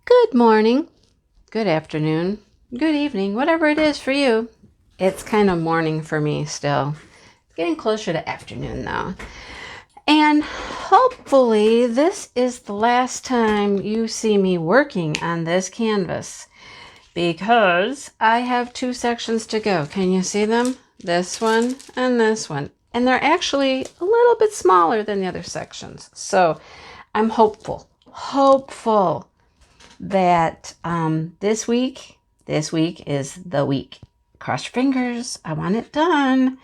Good morning, good afternoon, good evening, whatever it is for you. It's kind of morning for me still. Getting closer to afternoon though. And hopefully this is the last time you see me working on this canvas because I have two sections to go. Can you see them? This one and this one. And they're actually a little bit smaller than the other sections. So I'm hopeful that this week is the week. Cross your fingers. I want it done.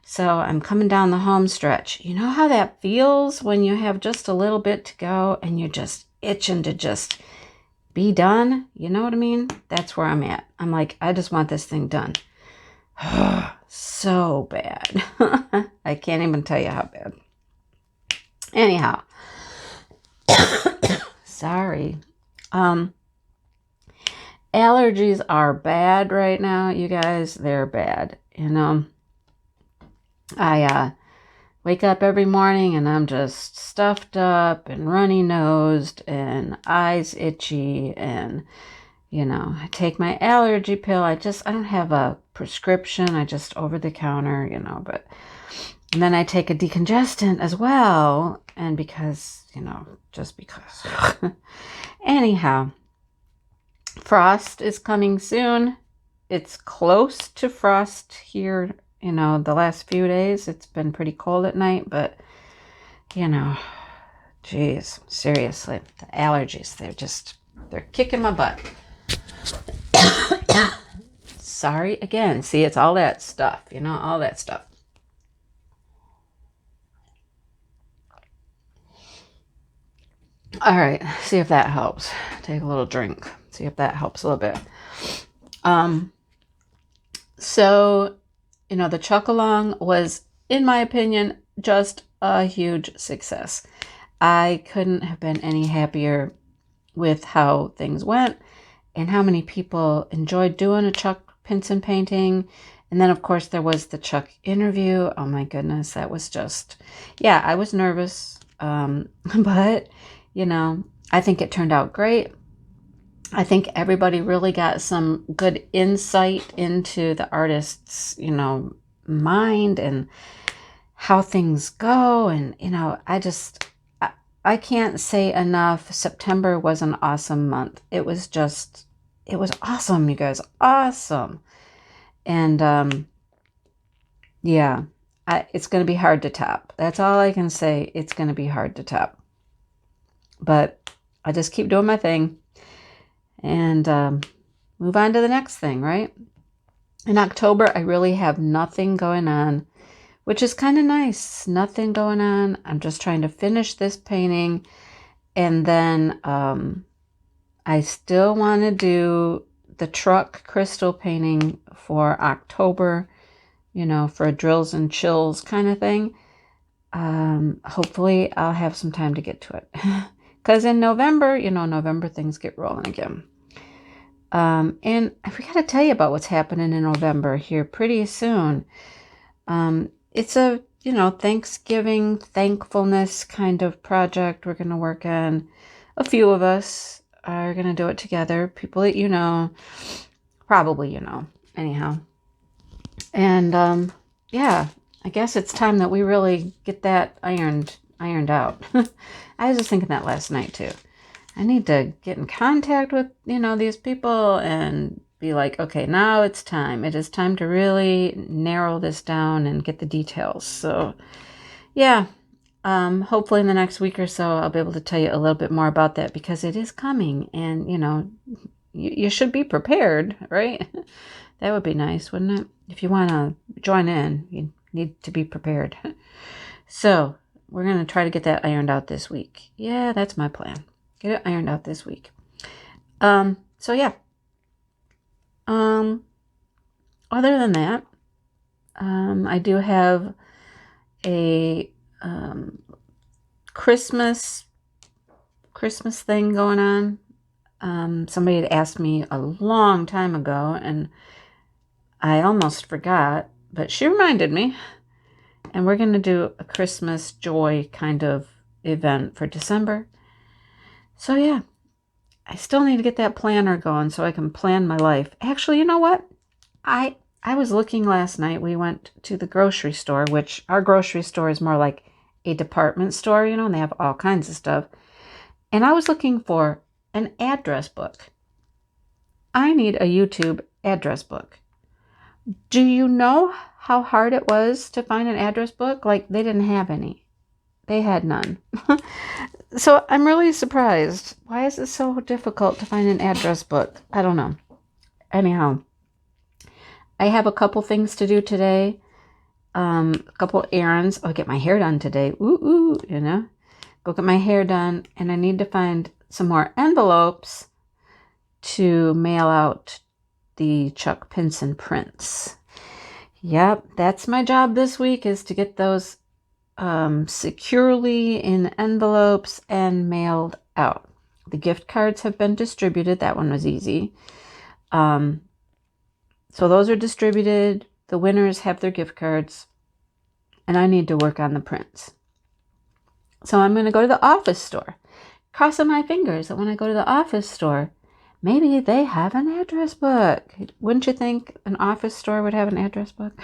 So I'm coming down the home stretch. You know how that feels when you have just a little bit to go and you're just itching to just be done? You know what I mean? That's where I'm at. I'm like, I just want this thing done. So bad. I can't even tell you how bad. Anyhow, sorry. Allergies are bad right now, you guys. They're bad. I wake up every morning and I'm just stuffed up and runny nosed and eyes itchy, and I take my allergy pill. I don't have a prescription. I just over the counter, and then I take a decongestant as well, and because, just because. Anyhow, frost is coming soon. It's close to frost here, the last few days. It's been pretty cold at night, but, geez, seriously, the allergies, they're kicking my butt. Sorry again. See, it's all that stuff, all that stuff. All right, see if that helps. Take a little drink. See if that helps a little bit. So, the Chuck Along was, in my opinion, just a huge success. I couldn't have been any happier with how things went and how many people enjoyed doing a Chuck Pinson painting. And then, of course, there was the Chuck interview. Oh, my goodness. That was just, yeah, I was nervous. But, I think it turned out great. I think everybody really got some good insight into the artist's, mind and how things go. And, I can't say enough. September was an awesome month. It was awesome, you guys. Awesome. And, yeah, it's going to be hard to top. That's all I can say. It's going to be hard to top. But I just keep doing my thing and move on to the next thing, right? In October, I really have nothing going on, which is kind of nice. Nothing going on. I'm just trying to finish this painting. And then I still want to do the truck crystal painting for October, for a drills and chills kind of thing. Hopefully I'll have some time to get to it. Because in November, November things get rolling again. And I forgot to tell you about what's happening in November here pretty soon. It's a, Thanksgiving, thankfulness kind of project we're going to work on. A few of us are going to do it together. People that probably anyhow. And yeah, I guess it's time that we really get that ironed out. I was just thinking that last night too. I need to get in contact with, these people and be like, okay, now it's time. It is time to really narrow this down and get the details. So, yeah, hopefully in the next week or so, I'll be able to tell you a little bit more about that because it is coming. And, you should be prepared, right? That would be nice, wouldn't it? If you want to join in, you need to be prepared. So, we're going to try to get that ironed out this week. Yeah, that's my plan. Get it ironed out this week. So yeah. Other than that, I do have a Christmas thing going on. Somebody had asked me a long time ago, and I almost forgot, but she reminded me. And we're going to do a Christmas joy kind of event for December. So yeah, I still need to get that planner going so I can plan my life. Actually, you know what? I was looking last night. We went to the grocery store, which our grocery store is more like a department store, you know, and they have all kinds of stuff. And I was looking for an address book. I need a YouTube address book. Do you know how hard it was to find an address book? Like, they didn't have any. They had none. So I'm really surprised. Why is it so difficult to find an address book? I don't know. Anyhow, I have a couple things to do today. A couple errands. I'll get my hair done today. Ooh, you know. Go get my hair done. And I need to find some more envelopes to mail out the Chuck Pinson prints. Yep, that's my job this week, is to get those securely in envelopes and mailed out. The gift cards have been distributed. That one was easy. So those are distributed. The winners have their gift cards. And I need to work on the prints. So I'm going to go to the office store. Crossing my fingers that when I go to the office store, maybe they have an address book. Wouldn't you think an office store would have an address book?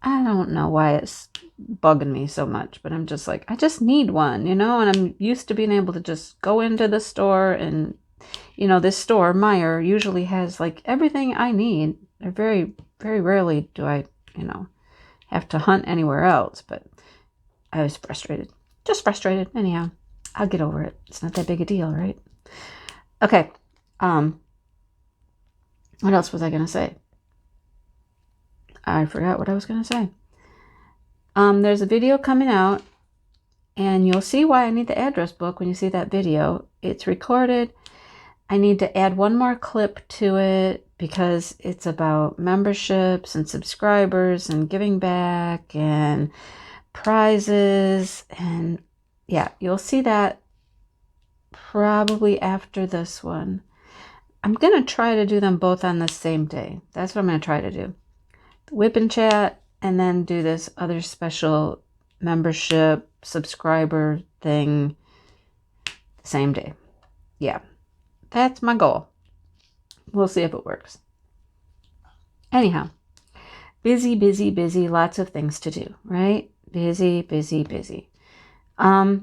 I don't know why it's bugging me so much, but I'm just like, I just need one, you know, and I'm used to being able to just go into the store and, you know, this store, Meyer, usually has like everything I need. They're very, very rarely do I, you know, have to hunt anywhere else, but I was frustrated. Just frustrated. Anyhow, I'll get over it. It's not that big a deal, right? Okay. What else was I going to say? I forgot what I was going to say. There's a video coming out, and you'll see why I need the address book when you see that video. It's recorded. I need to add one more clip to it because it's about memberships and subscribers and giving back and prizes. And yeah, you'll see that probably after this one. I'm going to try to do them both on the same day. That's what I'm going to try to do. WIP and chat, and then do this other special membership subscriber thing the same day. Yeah, that's my goal. We'll see if it works. Anyhow, busy, busy, busy. Lots of things to do, right? Busy, busy, busy. I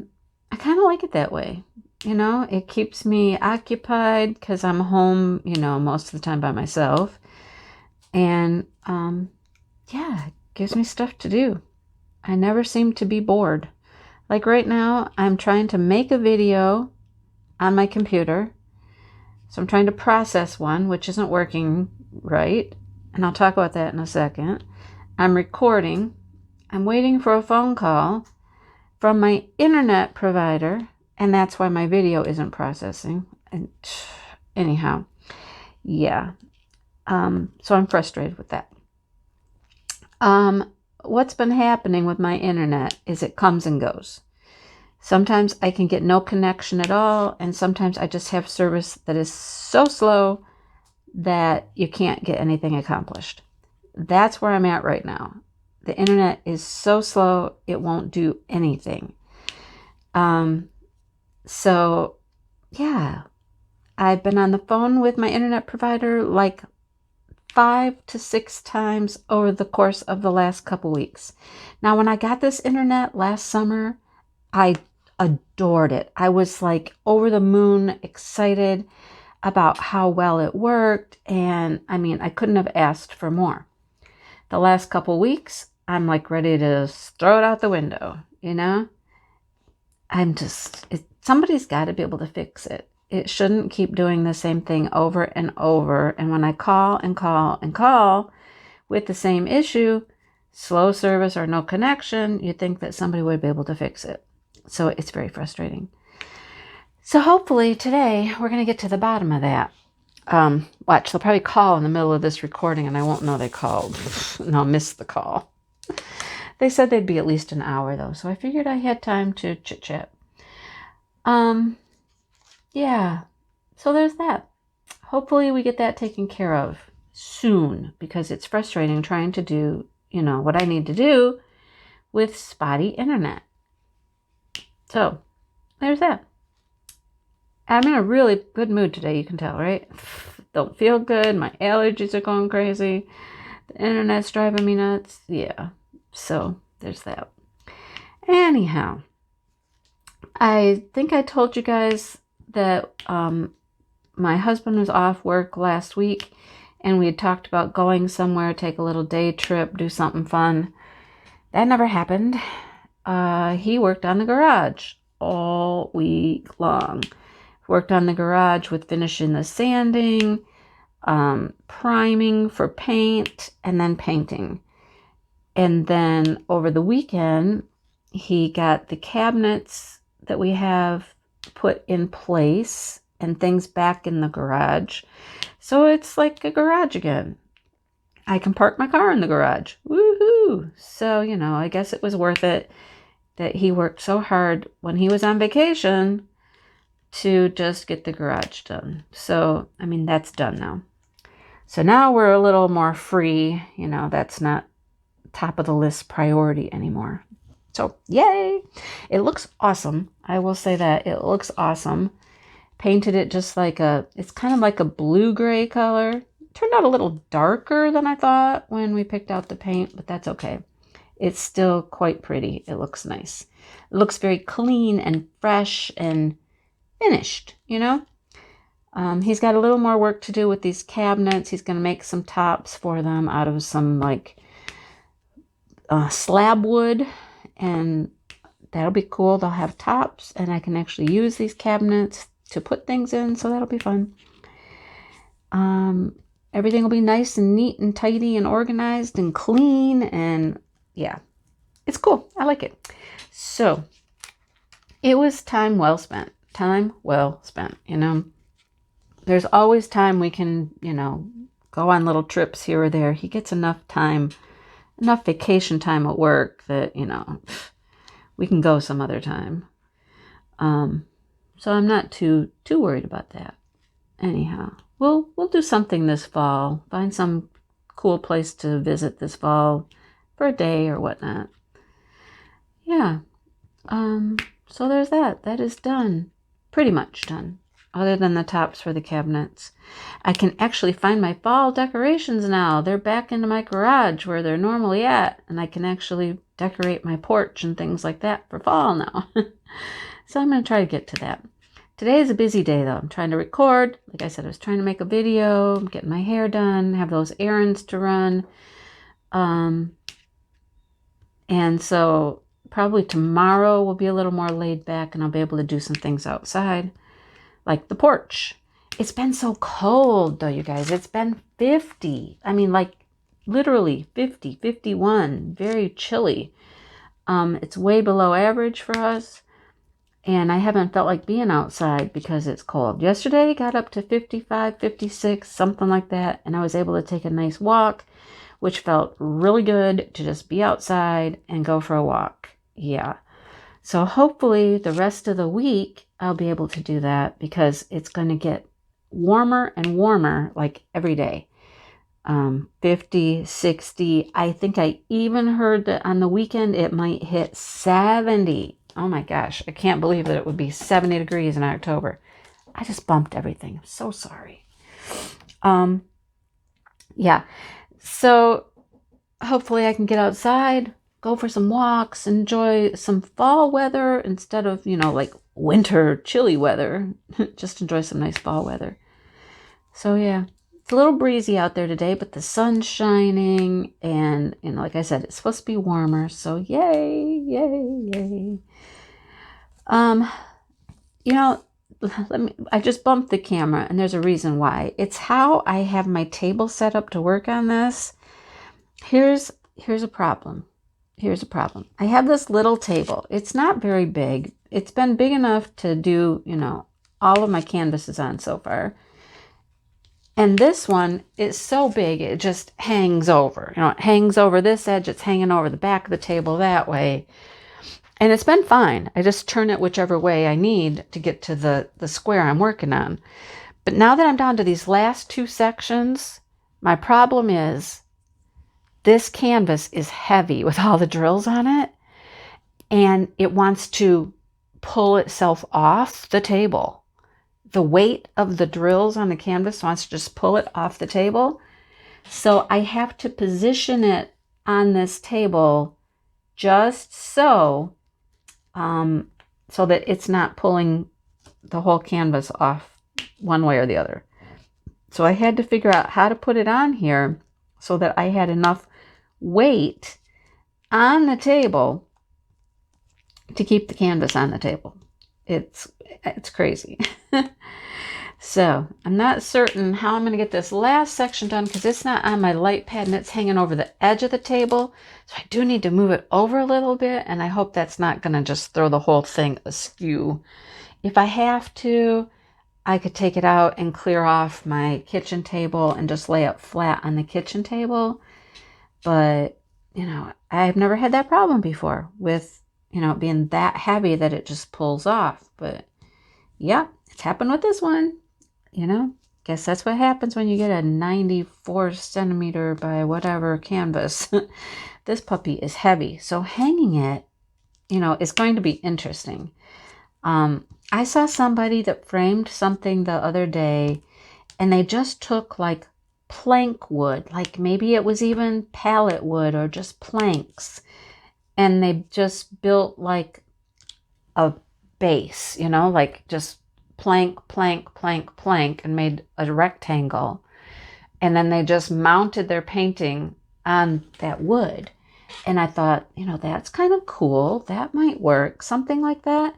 kind of like it that way. You know, it keeps me occupied because I'm home, you know, most of the time by myself. And, yeah, it gives me stuff to do. I never seem to be bored. Like right now, I'm trying to make a video on my computer. So I'm trying to process one, which isn't working right. And I'll talk about that in a second. I'm recording. I'm waiting for a phone call from my internet provider. And that's why my video isn't processing. And anyhow, yeah. So I'm frustrated with that. What's been happening with my internet is it comes and goes. Sometimes I can get no connection at all, and sometimes I just have service that is so slow that you can't get anything accomplished. That's where I'm at right now. The internet is so slow, it won't do anything. So, yeah, I've been on the phone with my internet provider like 5 to 6 times over the course of the last couple weeks. Now, when I got this internet last summer, I adored it. I was like over the moon excited about how well it worked. And I mean, I couldn't have asked for more. The last couple weeks, I'm like ready to throw it out the window, you know? Somebody's got to be able to fix it. It shouldn't keep doing the same thing over and over. And when I call and call and call with the same issue, slow service or no connection, you'd think that somebody would be able to fix it. So it's very frustrating. So hopefully today we're going to get to the bottom of that. Watch, they'll probably call in the middle of this recording and I won't know they called. And I'll miss the call. They said they'd be at least an hour though. So I figured I had time to chit chat. Yeah, so there's that. Hopefully we get that taken care of soon because it's frustrating trying to do, you know, what I need to do with spotty internet. So there's that. I'm in a really good mood today, you can tell, right? Don't feel good. My allergies are going crazy. The internet's driving me nuts. Yeah, so there's that. Anyhow, I think I told you guys that my husband was off work last week, and we had talked about going somewhere, take a little day trip, do something fun. That never happened. He worked on the garage all week long. Worked on the garage with finishing the sanding, priming for paint, and then painting. And then over the weekend, he got the cabinets that we have put in place and things back in the garage. So it's like a garage again. I can park my car in the garage. Woohoo! So, I guess it was worth it that he worked so hard when he was on vacation to just get the garage done. So, that's done now. So now we're a little more free. That's not top of the list priority anymore. So, yay! It looks awesome. I will say that. It looks awesome. Painted it just it's kind of like a blue-gray color. Turned out a little darker than I thought when we picked out the paint, but that's okay. It's still quite pretty. It looks nice. It looks very clean and fresh and finished, He's got a little more work to do with these cabinets. He's going to make some tops for them out of some slab wood, and that'll be cool. They'll have tops, and I can actually use these cabinets to put things in, so that'll be fun. Everything will be nice and neat and tidy and organized and clean, and yeah, it's cool. I like it. So it was time well spent. Time well spent, There's always time we can, go on little trips here or there. He gets enough vacation time at work that, we can go some other time. So I'm not too worried about that. Anyhow, we'll do something this fall. Find some cool place to visit this fall for a day or whatnot. Yeah. So there's that. That is done. Pretty much done. Other than the tops for the cabinets. I can actually find my fall decorations now. They're back into my garage where they're normally at. And I can actually decorate my porch and things like that for fall now. So I'm going to try to get to that. Today is a busy day though. I'm trying to record. Like I said, I was trying to make a video. I'm getting my hair done. Have those errands to run. And so probably tomorrow will be a little more laid back and I'll be able to do some things outside. Like the porch. It's been so cold though, you guys. It's been 50. Literally 50, 51. Very chilly. It's way below average for us. And I haven't felt like being outside because it's cold. Yesterday got up to 55, 56, something like that. And I was able to take a nice walk, which felt really good to just be outside and go for a walk. Yeah. So hopefully the rest of the week, I'll be able to do that because it's going to get warmer and warmer like every day. 50, 60. I think I even heard that on the weekend it might hit 70. Oh my gosh. I can't believe that it would be 70 degrees in October. I just bumped everything. I'm so sorry. Yeah. So hopefully I can get outside, go for some walks, enjoy some fall weather instead of, winter chilly weather. Just enjoy some nice fall weather. So yeah, it's a little breezy out there today, but the sun's shining and, like I said, it's supposed to be warmer. So yay, yay, yay. I just bumped the camera and there's a reason why. It's how I have my table set up to work on this. Here's a problem. Here's a problem. I have this little table. It's not very big. It's been big enough to do, all of my canvases on so far. And this one is so big, it just hangs over. It hangs over this edge. It's hanging over the back of the table that way. And it's been fine. I just turn it whichever way I need to get to the square I'm working on. But now that I'm down to these last two sections, my problem is this canvas is heavy with all the drills on it. And it wants to pull itself off the table. the weight of the drills on the canvas wants to just pull it off the table. So I have to position it on this table just so that it's not pulling the whole canvas off one way or the other. So I had to figure out how to put it on here so that I had enough weight on the table to keep the canvas on the table. It's crazy. So I'm not certain how I'm going to get this last section done because it's not on my light pad and it's hanging over the edge of the table. So I do need to move it over a little bit, and I hope that's not going to just throw the whole thing askew. If I have to, I could take it out and clear off my kitchen table and just lay it flat on the kitchen table. But, you know, I've never had that problem before with, you know, it being that heavy that it just pulls off. But yeah, it's happened with this one. You know, guess that's what happens when you get a 94 centimeter by whatever canvas. This puppy is heavy. So hanging it, you know, is going to be interesting. I saw somebody that framed something the other day, and they just took like plank wood, like maybe it was even pallet wood or just planks, and they just built like a base, you know, like just plank, plank, plank, plank, and made a rectangle. And then they just mounted their painting on that wood. And I thought, you know, that's kind of cool. That might work. Something like that.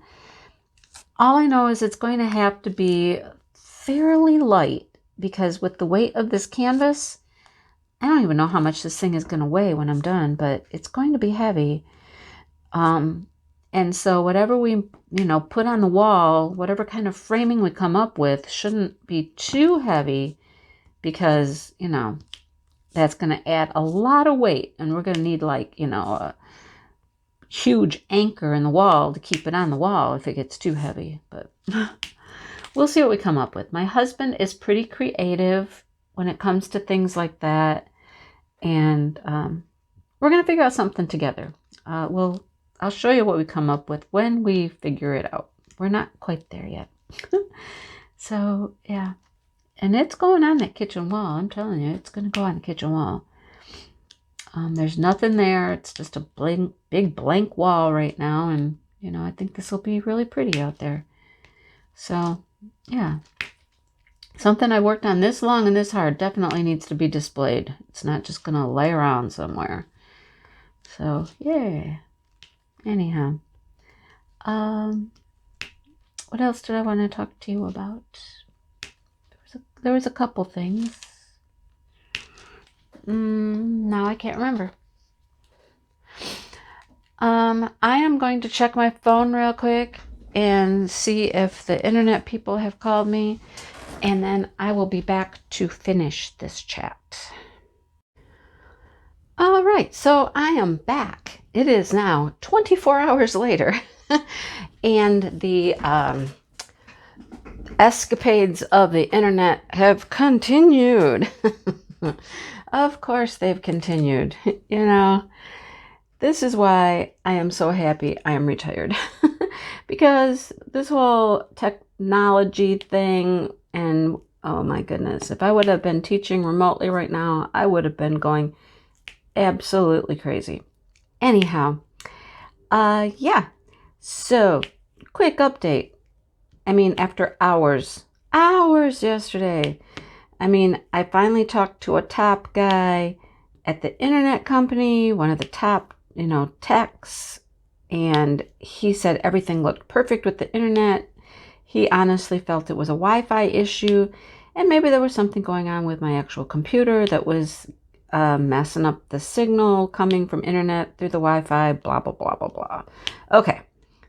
All I know is it's going to have to be fairly light because with the weight of this canvas, I don't even know how much this thing is going to weigh when I'm done, but it's going to be heavy. And so whatever we, you know, put on the wall, whatever kind of framing we come up with shouldn't be too heavy because, you know, that's going to add a lot of weight. And we're going to need like, you know, a huge anchor in the wall to keep it on the wall if it gets too heavy. But we'll see what we come up with. My husband is pretty creative when it comes to things like that. And we're going to figure out something together. I'll show you what we come up with when we figure it out. We're not quite there yet. So, yeah. And it's going on that kitchen wall. I'm telling you, it's going to go on the kitchen wall. There's nothing there. It's just a big blank wall right now. And, you know, I think this will be really pretty out there. So, yeah. Something I worked on this long and this hard definitely needs to be displayed. It's not just going to lay around somewhere. So, yeah. Anyhow, what else did I want to talk to you about? There was a couple things. Now I can't remember. I am going to check my phone real quick and see if the internet people have called me, and then I will be back to finish this chat. All right, so I am back. It is now 24 hours later, and the escapades of the internet have continued. Of course they've continued. You know, this is why I am so happy I am retired. Because this whole technology thing, and oh my goodness, if I would have been teaching remotely right now, I would have been going absolutely crazy. Anyhow, yeah, so quick update. I mean, after hours yesterday, I mean, I finally talked to a top guy at the internet company, one of the top, you know, techs, and he said everything looked perfect with the internet. He honestly felt it was a Wi-Fi issue, and maybe there was something going on with my actual computer that was messing up the signal coming from internet through the Wi-Fi, blah, blah, blah, blah, blah. Okay,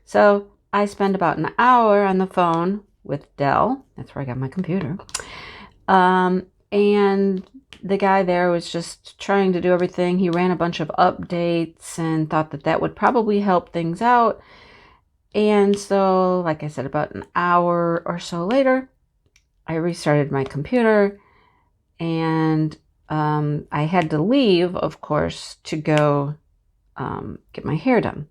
so I spent about an hour on the phone with Dell. That's where I got my computer. And the guy there was just trying to do everything. He ran a bunch of updates and thought that that would probably help things out. And so, like I said, about an hour or so later, I restarted my computer, and I had to leave, of course, to go get my hair done.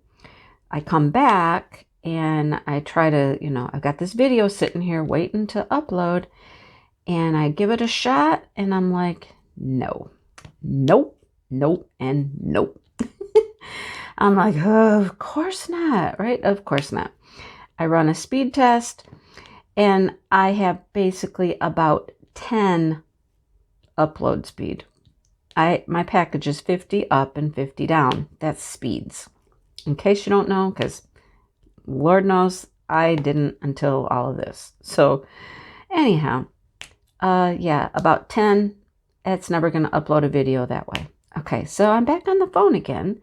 I come back and I try to, I've got this video sitting here waiting to upload, and I give it a shot, and I'm like, no, nope, nope, and nope. I'm like, oh, of course not, right? Of course not. I run a speed test, and I have basically about 10 upload speed. My package is 50 up and 50 down. That's speeds. In case you don't know, because Lord knows I didn't until all of this. So anyhow, yeah, about 10. It's never going to upload a video that way. Okay, so I'm back on the phone again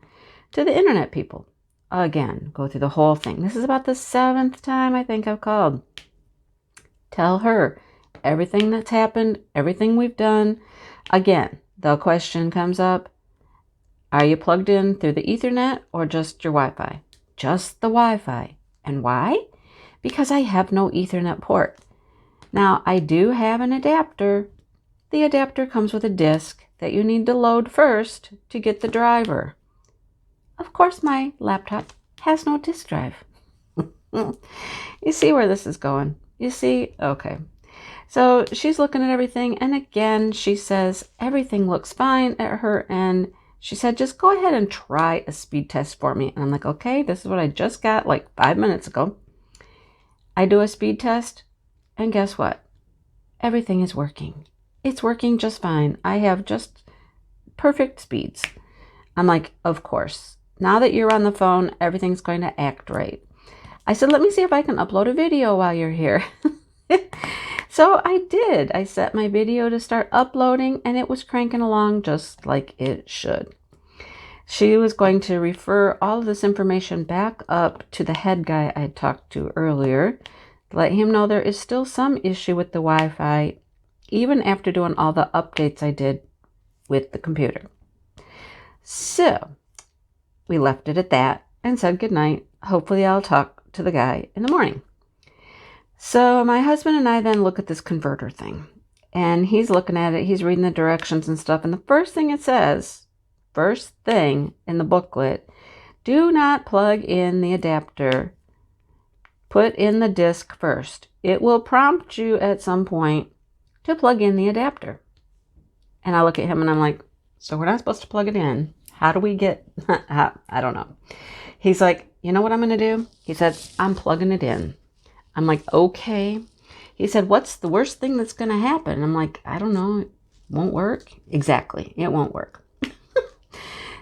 to the internet people. Again, go through the whole thing. This is about the 7th time I think I've called. Tell her everything that's happened, everything we've done. Again, the question comes up, are you plugged in through the Ethernet or just your Wi-Fi? Just the Wi-Fi. And why? Because I have no Ethernet port. Now, I do have an adapter. The adapter comes with a disk that you need to load first to get the driver. Of course, my laptop has no disk drive. You see where this is going? You see? Okay. So she's looking at everything, and again, she says everything looks fine at her end. She said, just go ahead and try a speed test for me. And I'm like, okay, this is what I just got like 5 minutes ago. I do a speed test, and guess what? Everything is working. It's working just fine. I have just perfect speeds. I'm like, of course. Now that you're on the phone, everything's going to act right. I said, let me see if I can upload a video while you're here. So I did. I set my video to start uploading, and it was cranking along just like it should. She was going to refer all of this information back up to the head guy I talked to earlier, to let him know there is still some issue with the Wi-Fi, even after doing all the updates I did with the computer. So we left it at that and said goodnight. Hopefully I'll talk to the guy in the morning. So my husband and I then look at this converter thing, and he's looking at it. He's reading the directions and stuff. And the first thing it says, first thing in the booklet, do not plug in the adapter. Put in the disk first. It will prompt you at some point to plug in the adapter. And I look at him and I'm like, so we're not supposed to plug it in. How do we get, I don't know. He's like, you know what I'm going to do? He said, I'm plugging it in. I'm like, okay. He said, what's the worst thing that's going to happen? I'm like, I don't know. It won't work. Exactly. It won't work.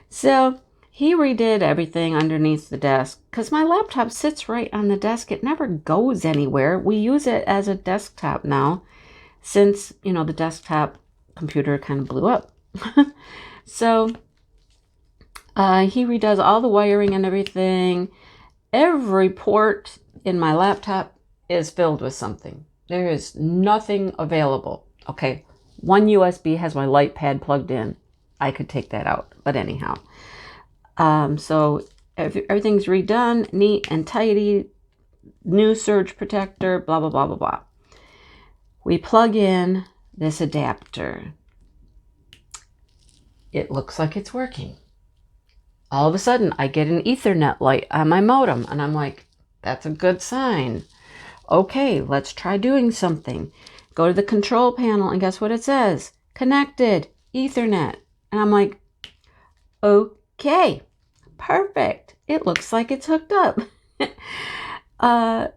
So he redid everything underneath the desk because my laptop sits right on the desk. It never goes anywhere. We use it as a desktop now since, the desktop computer kind of blew up. So he redoes all the wiring and everything. Every port in my laptop is filled with something. There is nothing available. Okay, one USB has my light pad plugged in. I could take that out, but anyhow. So everything's redone, neat and tidy, new surge protector, blah, blah, blah, blah, blah. We plug in this adapter. It looks like it's working. All of a sudden, I get an Ethernet light on my modem, and I'm like, that's a good sign. Okay, let's try doing something. Go to the control panel, and guess what it says? Connected, Ethernet. And I'm like, okay, perfect. It looks like it's hooked up.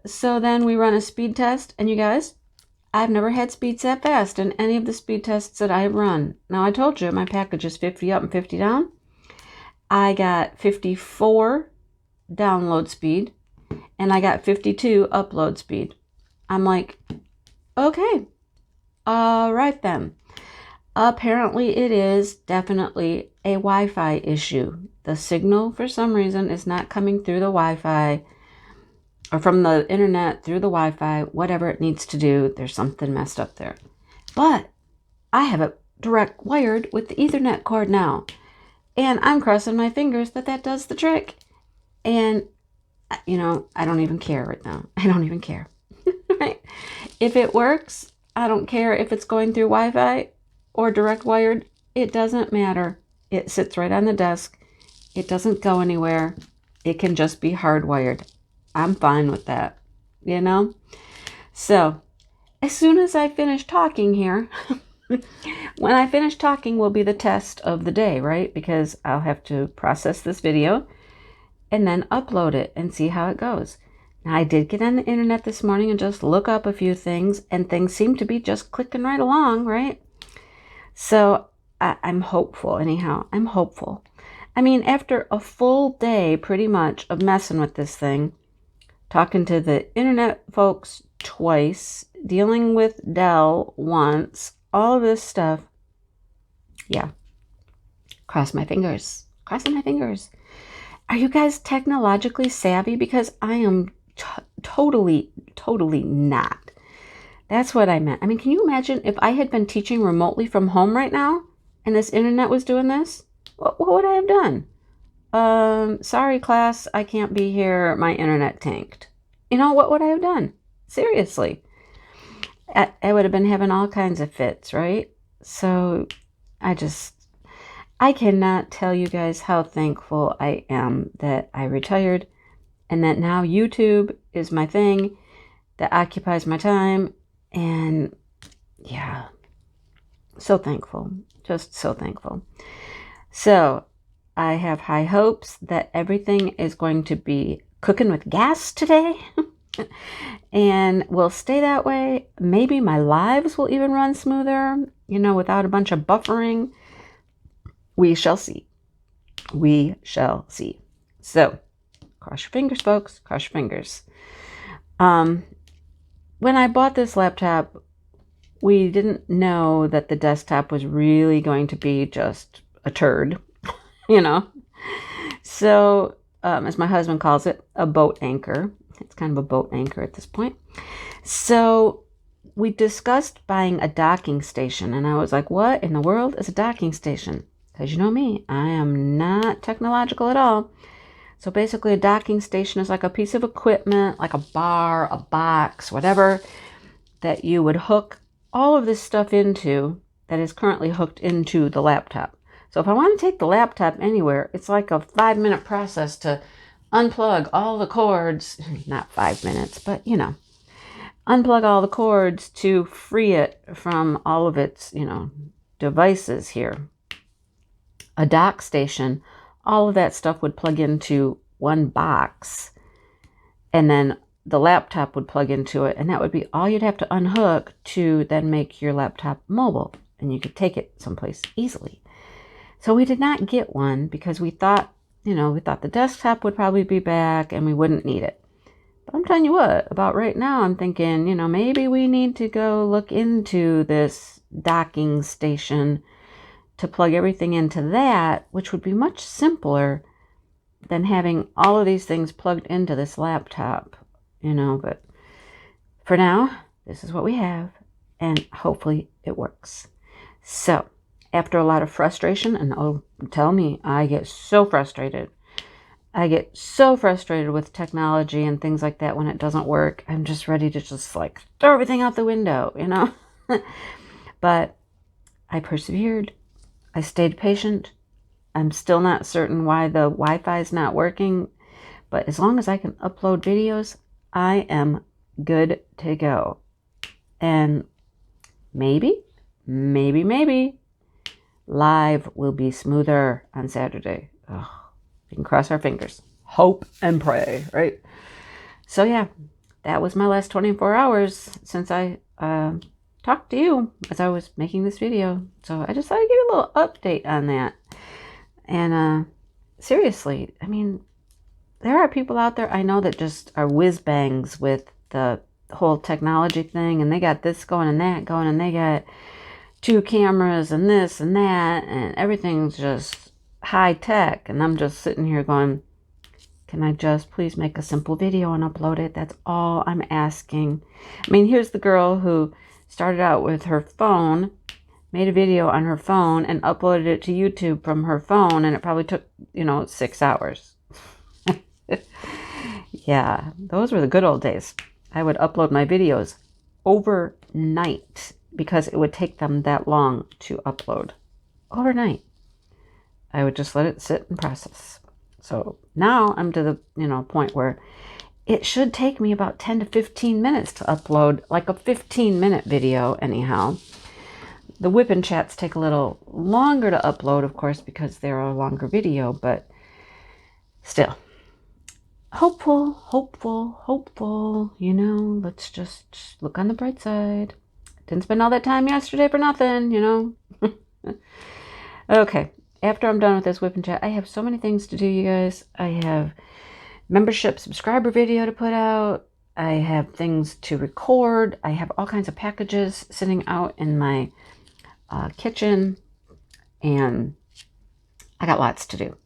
So then we run a speed test, and you guys, I've never had speeds that fast in any of the speed tests that I've run. Now, I told you my package is 50 up and 50 down. I got 54 download speed, and I got 52 upload speed. I'm like, okay, all right then. Apparently it is definitely a Wi-Fi issue. The signal, for some reason, is not coming through the Wi-Fi or from the internet through the Wi-Fi, whatever it needs to do. There's something messed up there. But I have it direct wired with the Ethernet cord now. And I'm crossing my fingers that that does the trick. And, I don't even care right now. I don't even care. Right? If it works, I don't care if it's going through Wi-Fi or direct wired. It doesn't matter. It sits right on the desk. It doesn't go anywhere. It can just be hardwired. I'm fine with that, you know? So, as soon as I finish talking here, when I finish talking will be the test of the day, right? Because I'll have to process this video and then upload it and see how it goes. Now, I did get on the internet this morning and just look up a few things, and things seem to be just clicking right along, right? So I'm hopeful, anyhow. I'm hopeful. I mean, after a full day, pretty much, of messing with this thing, talking to the internet folks twice, dealing with Dell once, all of this stuff, yeah, cross my fingers. Crossing my fingers. Are you guys technologically savvy? Because I am totally not. That's what I meant. I mean, can you imagine if I had been teaching remotely from home right now and this internet was doing this? What would I have done? Sorry, class, I can't be here. My internet tanked. You know, what would I have done? Seriously. I would have been having all kinds of fits, right? So I cannot tell you guys how thankful I am that I retired and that now YouTube is my thing that occupies my time. And yeah, so thankful, just so thankful. So I have high hopes that everything is going to be cooking with gas today and will stay that way. Maybe my lives will even run smoother, you know, without a bunch of buffering. We shall see. We shall see. So cross your fingers, folks. Cross your fingers. When I bought this laptop, we didn't know that the desktop was really going to be just a turd, you know. So, as my husband calls it, a boat anchor. It's kind of a boat anchor at this point. So we discussed buying a docking station, and I was like, what in the world is a docking station? Because you know me, I am not technological at all. So basically a docking station is like a piece of equipment, like a bar, a box, whatever, that you would hook all of this stuff into that is currently hooked into the laptop. So if I want to take the laptop anywhere, it's like a 5-minute process to unplug all the cords, not 5 minutes, but you know, unplug all the cords to free it from all of its, you know, devices here. A dock station, all of that stuff would plug into one box, and then the laptop would plug into it, and that would be all you'd have to unhook to then make your laptop mobile, and you could take it someplace easily. So we did not get one because we thought, you know, we thought the desktop would probably be back and we wouldn't need it. But I'm telling you what, about right now, I'm thinking, you know, maybe we need to go look into this docking station to plug everything into that, which would be much simpler than having all of these things plugged into this laptop, you know. But for now, this is what we have, and hopefully it works. So after a lot of frustration, and oh, tell me, I get so frustrated. I get so frustrated with technology and things like that when it doesn't work. I'm just ready to just like throw everything out the window, you know. But I persevered. I stayed patient. I'm still not certain why the Wi-Fi is not working, but as long as I can upload videos, I am good to go. And maybe, live will be smoother on Saturday. Oh, we can cross our fingers. Hope and pray, right? So yeah, that was my last 24 hours since I talked to you as I was making this video. So I just thought I'd give you a little update on that. And seriously, I mean, there are people out there I know that just are whiz bangs with the whole technology thing, and they got this going and that going, and they got 2 cameras and this and that, and everything's just high tech. And I'm just sitting here going, can I just please make a simple video and upload it? That's all I'm asking. I mean, here's the girl who started out with her phone, made a video on her phone, and uploaded it to YouTube from her phone, and it probably took, you know, 6 hours. Yeah, those were the good old days. I would upload my videos overnight because it would take them that long to upload. Overnight. I would just let it sit and process. So now I'm to the, you know, point where it should take me about 10 to 15 minutes to upload, like a 15-minute video anyhow. The WIP and chats take a little longer to upload, of course, because they're a longer video, but still. Hopeful, you know, let's just look on the bright side. Didn't spend all that time yesterday for nothing, you know. Okay, after I'm done with this WIP and chat, I have so many things to do, you guys. I have membership subscriber video to put out. I have things to record. I have all kinds of packages sitting out in my kitchen, and I got lots to do.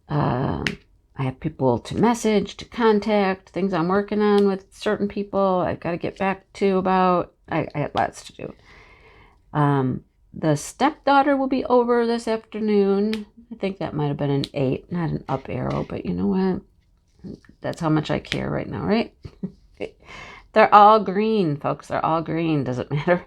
I have people to message, to contact, things I'm working on with certain people I've got to get back to about. I have lots to do. The stepdaughter will be over this afternoon. I think that might have been an 8, not an up arrow, but you know what? That's how much I care right now, right? They're all green, folks. They're all green. Does it matter?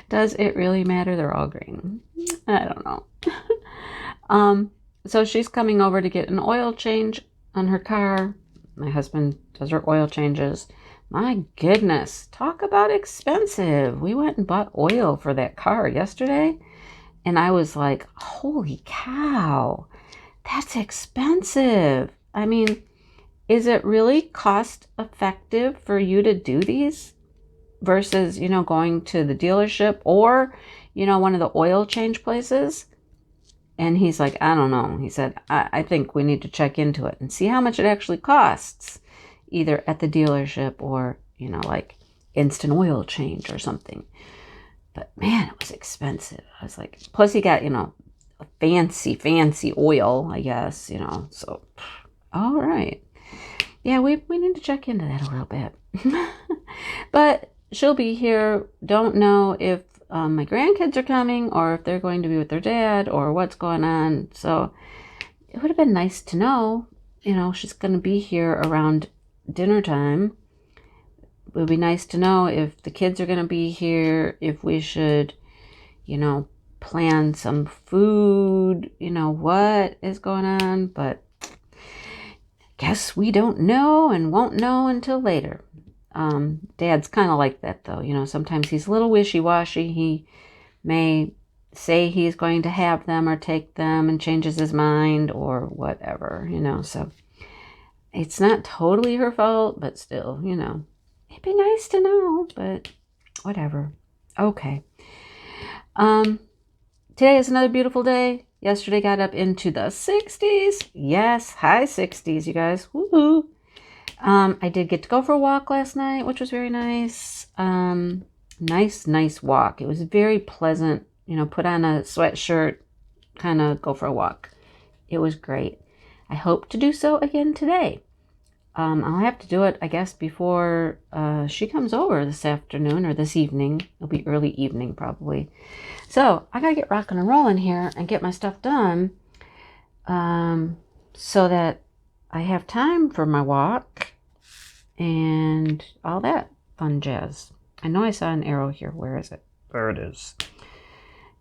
Does it really matter? They're all green. I don't know. So she's coming over to get an oil change on her car. My husband does her oil changes. My goodness, talk about expensive. We went and bought oil for that car yesterday, and I was like, holy cow, that's expensive. I mean, is it really cost effective for you to do these versus, you know, going to the dealership or, you know, one of the oil change places? And he's like, I don't know. He said, I think we need to check into it and see how much it actually costs, either at the dealership or, you know, like instant oil change or something. But man, it was expensive. I was like, plus he got, you know, a fancy oil, I guess, you know. So, all right. Yeah, we need to check into that a little bit. But she'll be here. Don't know if my grandkids are coming or if they're going to be with their dad or what's going on. So it would have been nice to know, you know, she's going to be here around dinner time. It would be nice to know if the kids are going to be here, if we should, you know, plan some food, you know, what is going on. But guess we don't know and won't know until later. Dad's kind of like that, though. You know, sometimes he's a little wishy-washy. He may say he's going to have them or take them and changes his mind or whatever, you know. So it's not totally her fault, but still, you know, it'd be nice to know, but whatever. Okay. Today is another beautiful day. Yesterday got up into the 60s. Yes, high 60s, you guys. Woohoo! I did get to go for a walk last night, which was very nice. Nice walk. It was very pleasant, you know, put on a sweatshirt, kind of go for a walk. It was great. I hope to do so again today. I'll have to do it, I guess, before she comes over this afternoon or this evening. It'll be early evening, probably. So I got to get rocking and rolling here and get my stuff done so that I have time for my walk and all that fun jazz. I know I saw an arrow here. Where is it? There it is.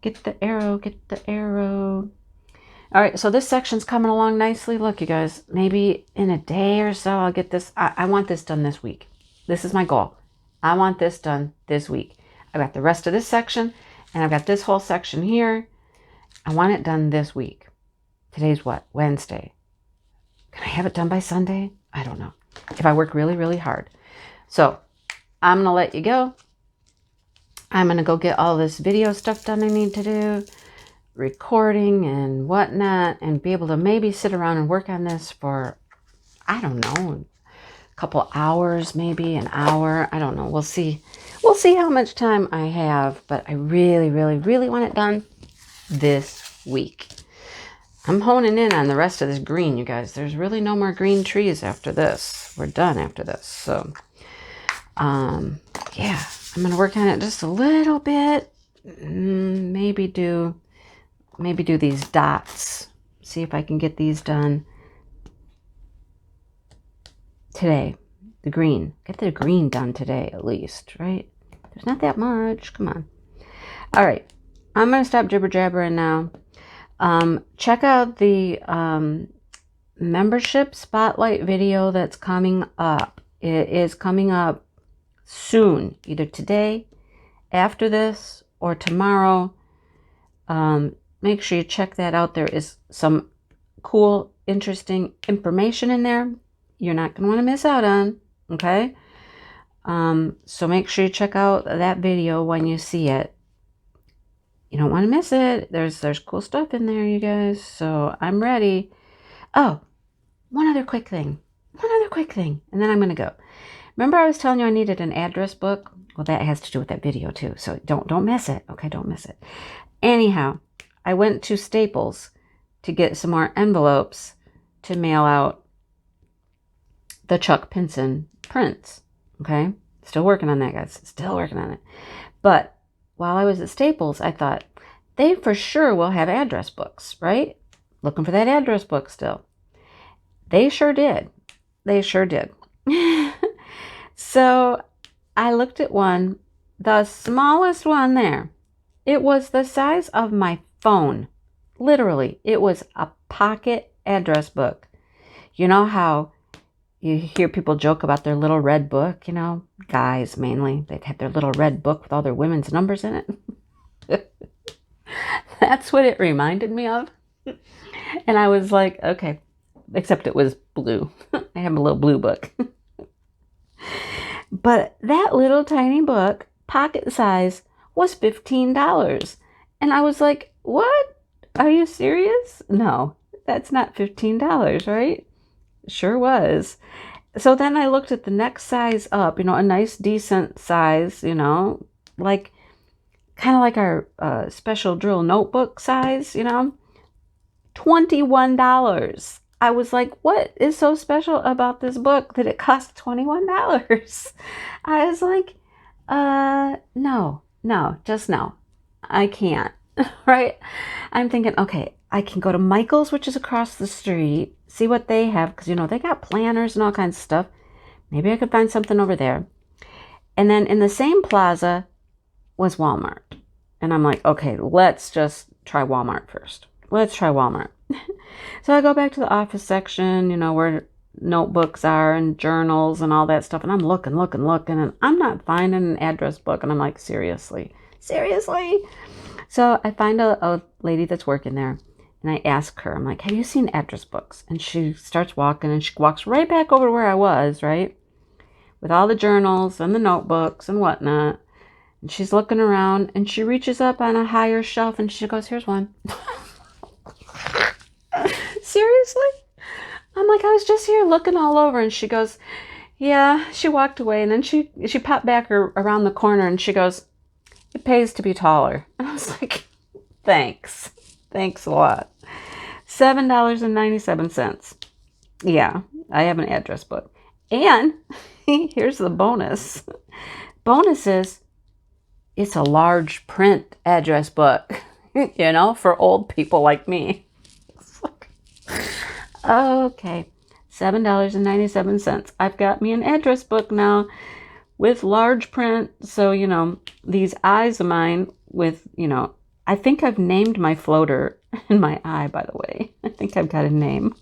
Get the arrow, get the arrow. All right, so this section's coming along nicely. Look, you guys, maybe in a day or so, I'll get this. I want this done this week. This is my goal. I want this done this week. I've got the rest of this section, and I've got this whole section here. I want it done this week. Today's what? Wednesday. Can I have it done by Sunday? I don't know. If I work really, really hard. So I'm going to let you go. I'm going to go get all this video stuff done I need to do, recording and whatnot, and be able to maybe sit around and work on this for, I don't know, a couple hours, maybe an hour. I don't know. We'll see. We'll see how much time I have, but I really, really, really want it done this week. I'm honing in on the rest of this green, you guys. There's really no more green trees after this. We're done after this. So, yeah, I'm going to work on it just a little bit. Maybe do these dots. See if I can get these done today. The green. Get the green done today at least, right? There's not that much. Come on. All right. I'm going to stop jibber jabbering now. Check out the membership spotlight video that's coming up. It is coming up soon, either today, after this, or tomorrow. Make sure you check that out. There is some cool, interesting information in there you're not going to want to miss out on, okay? So make sure you check out that video when you see it. You don't want to miss it. There's cool stuff in there, you guys. So I'm ready. Oh, one other quick thing. And then I'm going to go. Remember I was telling you I needed an address book? Well, that has to do with that video too. So don't miss it. Okay, don't miss it. Anyhow, I went to Staples to get some more envelopes to mail out the Chuck Pinson prints. Okay? Still working on that, guys. Still working on it. But while I was at Staples, I thought, they for sure will have address books, right? Looking for that address book still. They sure did. They sure did. So I looked at one, the smallest one there. It was the size of my phone. Literally, it was a pocket address book. You know how you hear people joke about their little red book, you know, guys mainly. They'd have their little red book with all their women's numbers in it. That's what it reminded me of. And I was like, okay, except it was blue. I have a little blue book. But that little tiny book, pocket size, was $15. And I was like, what? Are you serious? No, that's not $15, right? Sure was. So then I looked at the next size up, you know, a nice decent size, you know, like kind of like our special drill notebook size, you know, $21. I was like, what is so special about this book that it costs $21? I was like, no, just no. I can't, right? I'm thinking, okay, I can go to Michael's, which is across the street, see what they have, because, you know, they got planners and all kinds of stuff. Maybe I could find something over there. And then in the same plaza was Walmart. And I'm like, okay, let's just try Walmart first. Let's try Walmart. So I go back to the office section, you know, where notebooks are and journals and all that stuff. And I'm looking, and I'm not finding an address book. And I'm like, seriously? So I find a lady that's working there. And I ask her, I'm like, have you seen address books? And she starts walking, and she walks right back over to where I was, right? With all the journals and the notebooks and whatnot. And she's looking around, and she reaches up on a higher shelf, and she goes, here's one. Seriously? I'm like, I was just here looking all over. And she goes, yeah. She walked away, and then she popped back around the corner, and she goes, it pays to be taller. And I was like, thanks a lot. $7.97. Yeah, I have an address book. And here's the bonus. Bonus is it's a large print address book, you know, for old people like me. Okay, $7.97. I've got me an address book now with large print. So, you know, these eyes of mine with, you know, I think I've named my floater in my eye, by the way. I think I've got a name.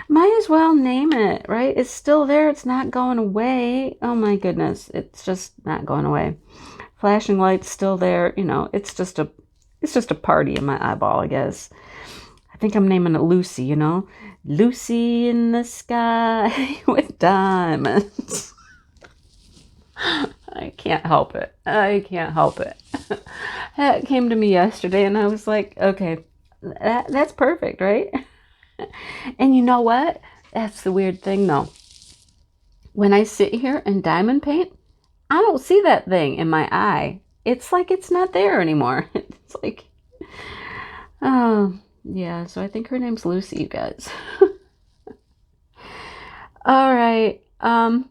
Might as well name it, right? It's still there. It's not going away. Oh my goodness. It's just not going away. Flashing light's still there. You know, it's just a party in my eyeball, I guess. I think I'm naming it Lucy, you know? Lucy in the sky with diamonds. I can't help it. That came to me yesterday, and I was like, okay, that's perfect, right? And you know what? That's the weird thing, though. When I sit here and diamond paint, I don't see that thing in my eye. It's like it's not there anymore. It's like, oh, yeah. So I think her name's Lucy, you guys. All right. I'm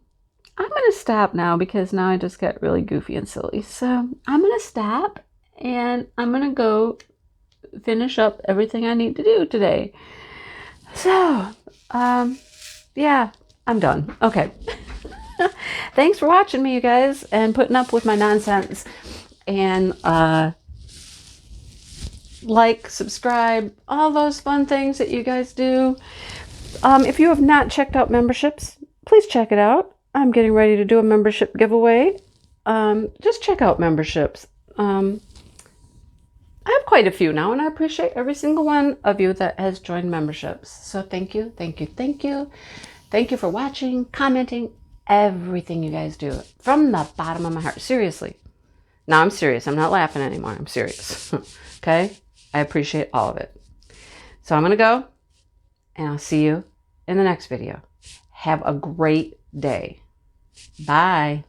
going to stop now because now I just got really goofy and silly. So I'm going to stop, and I'm going to go finish up everything I need to do today. So, yeah, I'm done. Okay. Thanks for watching me, you guys, and putting up with my nonsense. And like, subscribe, all those fun things that you guys do. If you have not checked out memberships, please check it out. I'm getting ready to do a membership giveaway. Just check out memberships. I have quite a few now, and I appreciate every single one of you that has joined memberships. So thank you, thank you, thank you. Thank you for watching, commenting, everything you guys do. From the bottom of my heart. Seriously. Now I'm serious. I'm not laughing anymore. I'm serious. Okay? I appreciate all of it. So I'm going to go, and I'll see you in the next video. Have a great day. Bye.